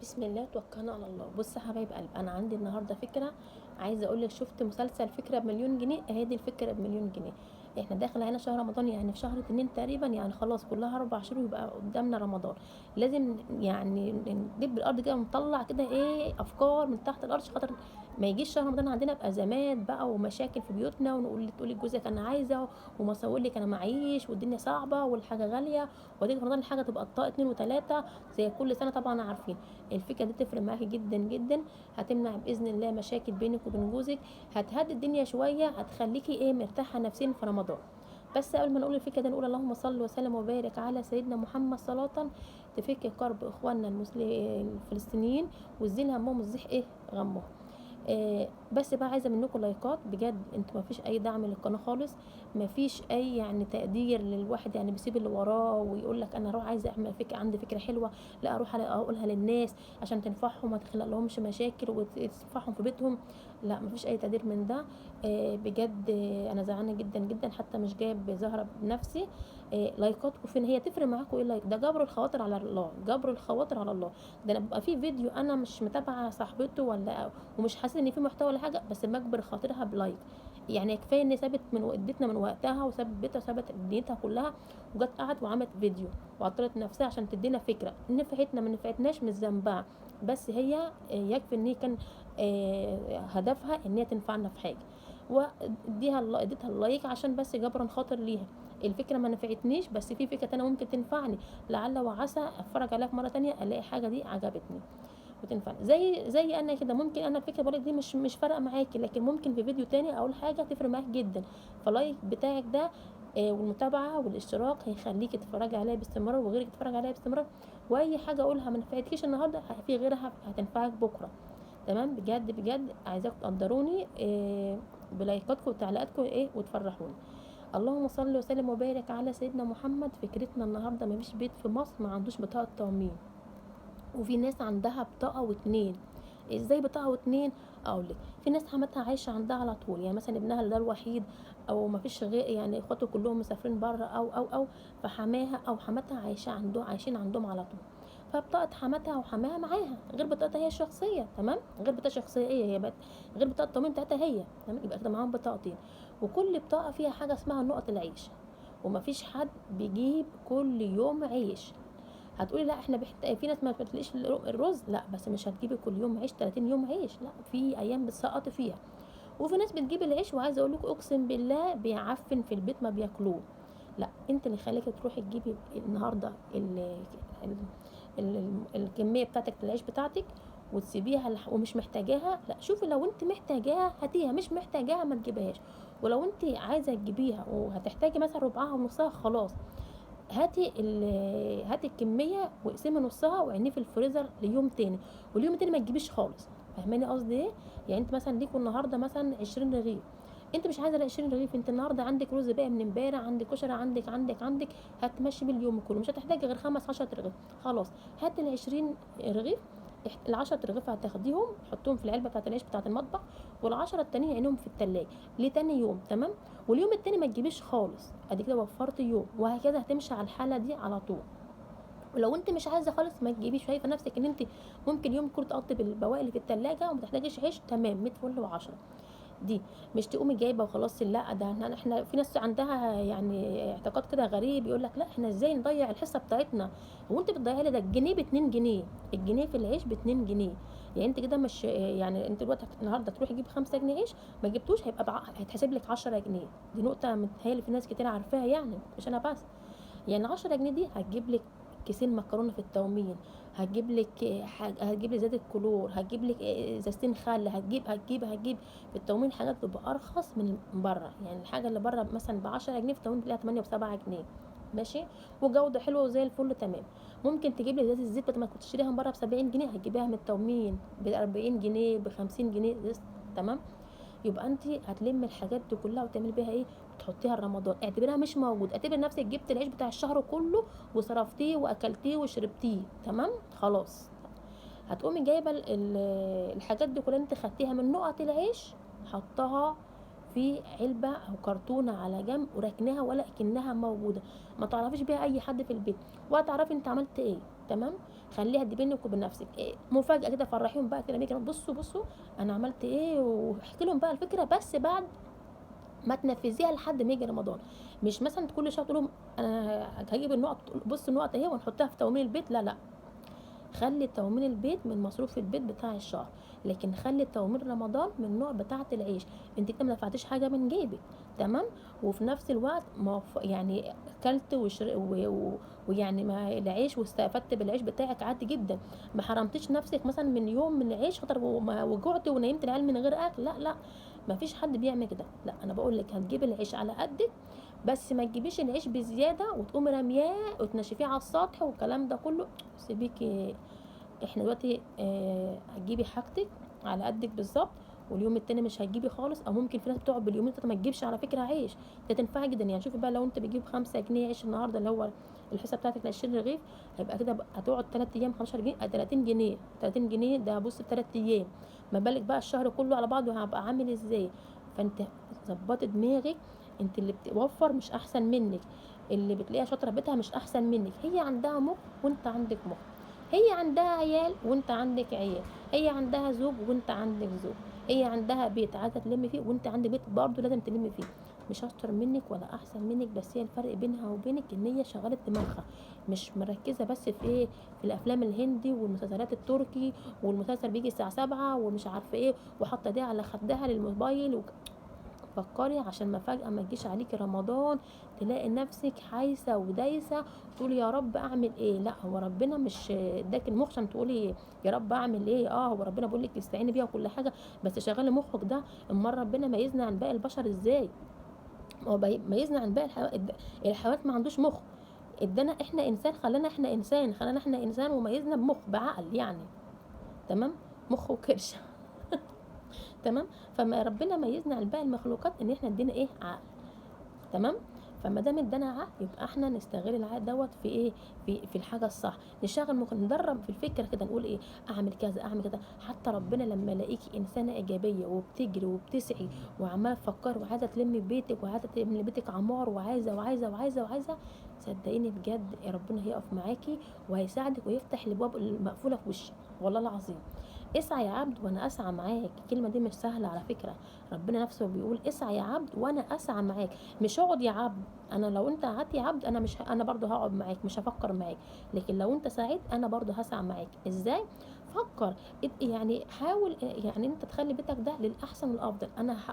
بسم الله توكلنا على الله. بص يا حبايب قلب، انا عندي النهارده فكره. عايزه اقول لك، شفت مسلسل فكره بمليون جنيه؟ اهي دي الفكره بمليون جنيه. احنا داخل علينا شهر رمضان، يعني في شهر اتنين تقريبا، يعني خلاص كلها 4 شهور يبقى قدامنا رمضان. لازم يعني ندب الارض كده ونطلع كده ايه افكار من تحت الارض، عشان خاطر ما يجيش شهر رمضان عندنا بازمات بقى ومشاكل في بيوتنا، ونقول تقولي لجوزك انا عايزه، ومسؤول لك انا معيش، والدنيا صعبه والحاجه غاليه، وتيجي في رمضان الحاجه تبقى الطاقه اتنين وتلاته زي كل سنه. طبعا عارفين الفكره دي تفرق معاكي جدا جدا. هتمنع باذن الله مشاكل بينك وبين جوزك، هتهدي الدنيا شويه، هتخليكي ايه مرتاحه نفسيا في رمضان. بس قبل ما نقول الفكره دي، نقول اللهم صل وسلم وبارك على سيدنا محمد صلاه تفك كرب اخواننا الفلسطينيين، وتزيل همهم وتزيح ايه غمهم. بس بقى عايزه منكم لايكات بجد، انتوا ما فيش اي دعم للقناه خالص، ما فيش اي يعني تقدير للواحد، يعني بيسيب اللي وراه ويقول لك انا اروح عايزه اعمل فكره، عندي فكره حلوه، لا اروح اقولها للناس عشان تنفعهم، ما تخلق لهمش مشاكل وتنفعهم في بيتهم. لا ما فيش اي تقدير من ده. بجد انا زعلانه جدا جدا، حتى مش جايب زهره بنفسي. لايكاتكم فين؟ هي تفرق معاكم ايه اللايك ده؟ جبر الخواطر على الله، جبر الخواطر على الله. ده انا ببقى في فيديو انا مش متابعه صاحبته ولا ومش حاسه ان في محتوى ولا حاجه، بس بجبر خاطرها بلايك. يعني كفايه ان سابت من ادتنا من وقتها، وسابت بيتها وسابت دنيتها كلها، وجت قعدت وعملت فيديو وعطلت نفسها عشان تدينا فكره. نفعتنا ما نفعتناش مش ذنبها، بس هي يكفي ان هي كان هدفها ان هي تنفعنا في حاجه، واديها الله، اديتها اللايك عشان بس جبرا خاطر ليها. الفكره ما نفعتنيش، بس في فكره تانية ممكن تنفعني، لعل وعسى اتفرج عليها في مره تانية الاقي حاجه دي عجبتني وتنفعني. زي انا كده، ممكن انا الفكره بقولك دي مش فارقه معاكي، لكن ممكن في فيديو تاني اقول حاجه تفرق معاك جدا. فلايك بتاعك ده والمتابعه والاشتراك هيخليكي تتفرجي عليا باستمرار، وغيرك يتفرج عليا باستمرار. واي حاجه اقولها ما نفعتكيش النهارده، في غيرها هتنفعك بكره. تمام؟ بجد بجد عايزاكم تقدروني بلايكاتكم وتعليقاتكم ايه وتفرحوني. اللهم صل وسلم وبارك على سيدنا محمد. فكرتنا النهارده: ما فيش بيت في مصر ما عندوش بطاقه تموين، وفي ناس عندها بطاقه واتنين. ازاي بطاقه واتنين؟ اقول لك. في ناس حماتها عايشه عندها على طول، يعني مثلا ابنها ده الوحيد، او ما فيش غير يعني اخواته كلهم مسافرين بره، او فحماها او حماتها عايشين عندهم على طول. فبطاقه حماتها وحماها معاها غير بطاقتها هي الشخصيه، تمام؟ غير بطاقه شخصيه هي بقت غير بطاقه التموين بتاعتها هي، تمام؟ يبقى كده معاهم بطاقتين. وكل بطاقه فيها حاجه اسمها نقط العيش، ومفيش حد بيجيب كل يوم عيش. هتقولي لا احنا في ناس ما بتلاقيش الرز، لا بس مش هتجيبي كل يوم عيش 30 يوم عيش، لا في ايام بتسقطي فيها. وفي ناس بتجيب العيش، وعايزه اقول لكم اقسم بالله بيعفن في البيت ما بياكلوه. لا انت اللي خليكي تروحي تجيبي النهارده الكميه بتاعتك العيش بتاعتك، وتسيبيها ومش محتاجاها، لا شوفي لو انت محتاجاها هاتيها، مش محتاجاها ما تجيبهاش. ولو انت عايزه تجيبيها وهتحتاجي مثلا ربعها ونصها، خلاص هاتي الكميه واقسمي نصها وعينيه في الفريزر ليوم تاني، واليوم التاني ما تجيبيش خالص. فاهماني قصدي ايه؟ يعني انت مثلا ليكوا النهارده مثلا 20 رغيف، انت مش عايزه ال 20 رغيف، انت النهارده عندك رز باقي من امبارح، عندك كشري، عندك، هتمشي بيه اليوم كله، مش هتحتاجي غير 15 رغيف. خلاص هات ال 20 رغيف، ال 10 رغيف هتاخديهم حطهم في العلبه بتاعت العيش بتاعت المطبخ، وال10 التانيين عينهم في التلاجة لتاني يوم، تمام؟ واليوم التاني ما تجيبيش خالص، ادي كده وفرت يوم، وهكذا هتمشي على الحاله دي على طول. ولو انت مش عايزه خالص ما تجيبيش، شايفه نفسك ان انت ممكن يوم كله تقضي بالبواقي اللي في التلاجة وما تحتاجيش عيش، تمام، 100 فل و10. دي مش تقومي جايبه وخلاص، لا ده احنا في ناس عندها يعني اعتقاد كده غريب، يقول لك لا احنا ازاي نضيع الحصه بتاعتنا؟ هو انت بتضيعي لي ده الجنيه ب2 جنيه، الجنيه في العيش ب2 جنيه. يعني انت كده مش يعني انت دلوقتي النهارده تروحي تجيب 5 جنيه عيش، ما جبتوش هيبقى هيتحسب لك 10 جنيه. دي نقطه متهيألي في ناس كتير عارفاها، يعني مش انا بس. يعني 10 جنيه دي هتجيب لك كيسين مكرونه في التومين، هتجيب لك هتجيب لك زيت الكلور، هتجيب لك ازازتين خل، هتجيب في التومين حاجات بتبقى ارخص من بره. يعني الحاجه اللي بره مثلا ب 10 جنيه في التومين بتلاقيها 8 و7 جنيه، ماشي، وجوده حلوه وزي الفل، تمام. ممكن تجيب لي ازازه الزيت بدل ما كنت تشتريها من بره ب 70 جنيه، هتجيبيها من التومين ب 40 جنيه ب 50 جنيه ازازة، تمام. يبقى انت هتلمي الحاجات دي كلها وتعملي بيها ايه؟ وتحطيها رمضان، اعتبرها مش موجود، اعتبر نفسك جبت العيش بتاع الشهر كله وصرفتيه واكلتيه وشربتيه، تمام، خلاص. هتقومي جايبه الحاجات دي كلها انت خدتيها من نقط العيش، حطها في علبه او كرتونه على جنب وركناها ولا كأنها موجوده، ما تعرفيش بيها اي حد في البيت، ولا تعرفي انت عملت ايه، تمام. خليها دي بينك وبين نفسك، مفاجاه كده، فرحيهم بقى كده، بصوا بصوا انا عملت ايه، واحكي لهم بقى الفكره، بس بعد ما تنفذيها لحد ما يجي رمضان. مش مثلا كل شهر تقول لهم انا هجيب النقط، بص النقط اهي ونحطها في تموين البيت، لا لا، خلي تموين البيت من مصروف البيت بتاع الشهر، لكن خلي تموين رمضان من النوع بتاعه العيش، انت كده ما دفعتيش حاجه من جيبك، تمام. وفي نفس الوقت يعني كلت ويعني ما العيش واستفدت بالعيش بتاعك عادي جدا، ما حرمتيش نفسك مثلا من يوم من العيش خاطر وجعت ونيمت العيال من غير اكل، لا لا، ما فيش حد بيعمل كده، لا، انا بقول لك هتجيبي العيش على قدك، بس ما تجيبيش العيش بزياده وتقومي رمياه وتنشفيه على السطح والكلام ده كله، سيبيكي. احنا دلوقتي هتجيبي حاجتك على قدك بالظبط، واليوم التاني مش هتجيبي خالص، او ممكن في ناس بتقعد باليومين ما تجيبش على فكره عيش، ده تنفع جدا. يعني شوفي بقى، لو انت بتجيب 5 جنيه عيش النهارده اللي هو الحصه بتاعتك ل 20 رغيف، هيبقى كده هتقعد 3 ايام 15 جنيه، 30 جنيه، 30 جنيه ده بص 3 ايام، ما بالك بقى الشهر كله على بعضه هبقى عامل ازاي؟ فانت ظبطي دماغك، انت اللي بتوفر مش احسن منك، اللي بتلاقيها شاطره بيتها مش احسن منك، هي عندها مخ وانت عندك مخ، هي عندها عيال وانت عندك عيال، هي عندها زوج وانت عندك زوج، هي عندها بيت عايزه تلم فيه وانت عندك بيت برضه لازم تلم فيه، مش اشطر منك ولا احسن منك، بس هي الفرق بينها وبينك ان هي شغاله دماغها، مش مركزه بس في ايه، في الافلام الهندي والمسلسلات التركي، والمسلسل بيجي الساعه 7 ومش عارفه ايه، وحاطه دي على خدها للموبايل فكري عشان ما فجأة ما تجيش عليكي رمضان تلاقي نفسك حايسة ودايسة تقولي يا رب اعمل ايه، لا، هو ربنا مش اداك المخ عشان تقولي يا رب اعمل ايه، هو ربنا بيقول لك استعيني بيها وكل حاجة، بس شغلي مخك ده، امال ربنا ميزنا عن باقي البشر ازاي؟ هو ميزنا عن باقي الحيوانات ما عندوش مخ، ادانا احنا انسان، خلانا احنا انسان وميزنا بمخ بعقل يعني، تمام، مخ وكرش تمام. فما ربنا ميزنا عن باقي المخلوقات ان احنا ادينا ايه، عقل، تمام. فما دام ادانا عقل يبقى احنا نستغل العقل دوت في ايه، في الحاجه الصح، نشغل ندرب في الفكره كده، نقول ايه، اعمل كذا اعمل كذا، حتى ربنا لما يلاقيكي انسانه ايجابيه وبتجري وبتسعي وعماله تفكري وعايزه تلمي بيتك وعايزه تلمي بيتك عمار وعايزه وعايزه وعايزه وعايزه، صدقيني بجد يا ربنا هيقف معاكي وهيساعدك ويفتح الابواب المقفوله في وشك، والله العظيم. اسعى يا عبد وانا اسعى معاك، الكلمه دي مش سهله على فكره، ربنا نفسه بيقول اسعى يا عبد وانا اسعى معاك، مش اقعد يا عبد، انا لو انت قعدت يا عبد انا مش انا برضه هقعد معاك مش هفكر معاك، لكن لو انت سعيت انا برضه هسعى معاك، ازاي؟ فكر، يعني حاول، يعني انت تخلي بيتك ده للاحسن والافضل،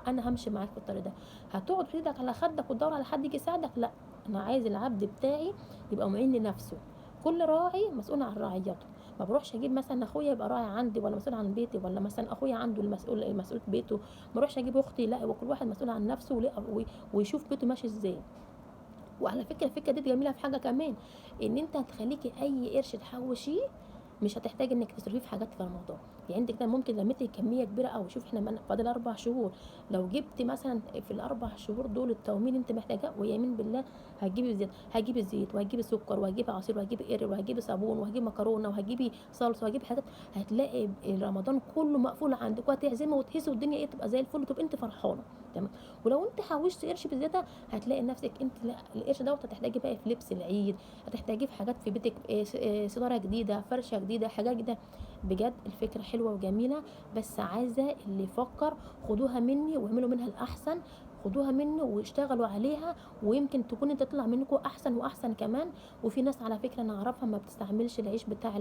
انا همشي معاك في الطريق ده، هتقعد في ايدك على خدك وتدور على حد يجي يساعدك، لا، انا عايز العبد بتاعي يبقى معين لنفسه، كل راعي مسؤول عن رعيته، ما بروحش اجيب مثلا اخويا يبقى راعي عندي ولا مسؤول عن بيتي، ولا مثلا اخويا عنده المسؤول بيته، ما اروحش اجيب اختي، لا، وكل واحد مسؤول عن نفسه ويشوف بيته ماشي ازاي. وعلى فكره الفكره دي جميله في حاجه كمان، ان انت هتخليكي اي قرش تحوشيه مش هتحتاج انك تصرفيه في حاجات في رمضان، يعني انت كده ممكن لميتي كميه كبيره قوي، شوف احنا فاضل 4 شهور، لو جبت مثلا في ال4 شهور دول التومين انت محتاجاه، ويمين بالله هتجيبي زيت، هتجيبي زيت وهتجيبي سكر وهتجيبي عصير وهتجيبي قرر وهتجيبي صابون وهتجيبي مكرونه وهتجيبي صلصه وهتجيبي حاجات، هتلاقي رمضان كله مقفول عندك، وهتعزمي وتهيسي والدنيا ايه تبقى زي الفل وتبقى انت فرحانه، تمام. ولو انت حوشت قرش بزياده هتلاقي نفسك انت، لا، القرش دوت هتحتاجي بقى في لبس العيد، هتحتاجي في حاجات في بيتك، ستاره جديده، فرشه جديده، حاجات جديده، بجد الفكره حلوه وجميله، بس عايزه اللي يفكر خدوها مني واعملوا منها الاحسن، خدوها مني واشتغلوا عليها، ويمكن تكون تطلع منكم احسن واحسن كمان. وفي ناس على فكره انا اعرفها ما بتستعملش العيش بتاع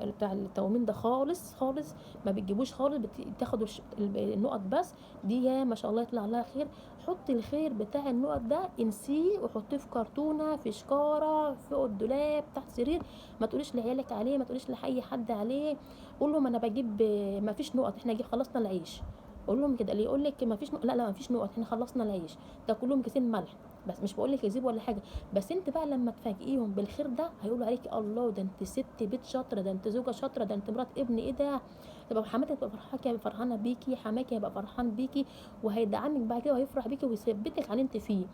بتاع التومين ده خالص خالص، ما بتجيبوش خالص، بتاخدوا النقط بس، دي يا ما شاء الله يطلع لها خير. حطي الخير بتاع النقط ده انسيه وحطيه في كرتونه، في شكاره، فوق الدولاب، تحت السرير، ما تقوليش لعيالك عليه، ما تقوليش لاي حد عليه، قول لهم انا بجيب، ما فيش نقط، احنا خلصنا العيش، قول لهم كده، اللي يقول لك ما فيش نقط، لا لا ما فيش نقط، احنا خلصنا العيش، ده كلهم كيسين ملح، بس مش بقول لك يزيد ولا حاجه، بس انت بقى لما تفاجئيهم بالخير ده هيقولوا عليكي الله، ده انت ست بيت شاطره، ده انت زوجه شاطره، ده انت مرات ابن، ايه ده، تبقى حماتك تبقى فرحانه بيكي، حماكي هيبقى فرحان بيكي، وهيدعمك بعد كده وهيفرح بيكي ويثبتك على انت فيه.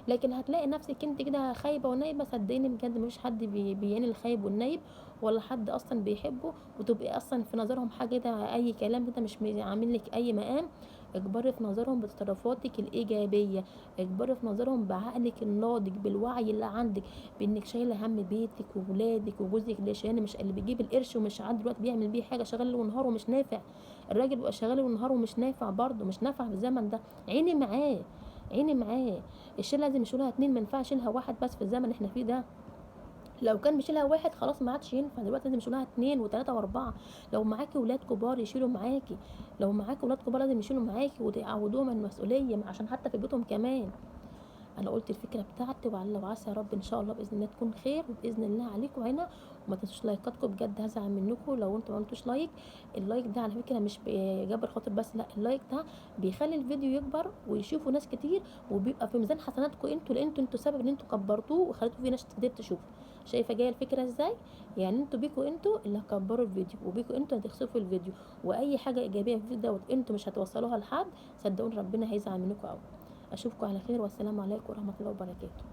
لكن هتلاقي نفسك انت كده خايبه ونايبه، صدقيني بجد مفيش حد بيعين الخايب والنايب، ولا حد اصلا بيحبه، وتبقي اصلا في نظرهم حاجه كده اي كلام كده مش عامل لك اي مقام، اكبري في نظرهم بتصرفاتك الايجابيه، اكبري في نظرهم بعقلك الناضج، بالوعي اللي عندك، بانك شايله هم بيتك وولادك وجوزك اللي شايل، مش اللي بيجيب القرش ومش عنده دلوقتي بيعمل بيه حاجه، شغال ليل ونهار ومش نافع. الراجل بيبقى شغال ليل ونهار ومش نافع برضه، مش نافع في الزمن ده. عيني معاه، عيني معاه. الشيل لازم يشيلها اتنين، ما ينفعش يشيلها واحد بس في الزمن اللي احنا فيه ده. لو كان بيشيلها واحد خلاص ما عادش ينفع، دلوقتي لازم يشيلها اتنين وتلاته واربعه. لو معاكي ولاد كبار يشيلوا معاكي، لو معاكي ولاد كبار لازم يشيلوا معاكي وتعودوهم المسؤوليه عشان حتى في بيتهم كمان. انا قلت الفكره بتاعتي، وعلى وعسى يا رب ان شاء الله باذن الله تكون خير، وباذن الله عليكم هنا. وما تنسوش لايكاتكم، بجد هزعل منكم لو انتوا ما عملتوش لايك. اللايك ده على فكره مش بيجبر خاطر بس، لا، اللايك ده بيخلي الفيديو يكبر ويشوفوا ناس كتير، وبيبقى في ميزان حسناتكم انتوا، لان انتوا سبب ان انتوا كبرتوه وخليتوا فيه ناس كتير تشوف. شايفه جايه الفكره ازاي؟ يعني انتوا بيكوا انتوا اللي هتكبروا الفيديو، وبيكوا انتوا اللي هتخسفوا الفيديو، واي حاجه ايجابيه في الفيديو دوت انتوا مش هتوصلوها لحد، صدقوني ربنا هيزعل منكم قوي. اشوفكم على خير، والسلام عليكم ورحمه الله وبركاته.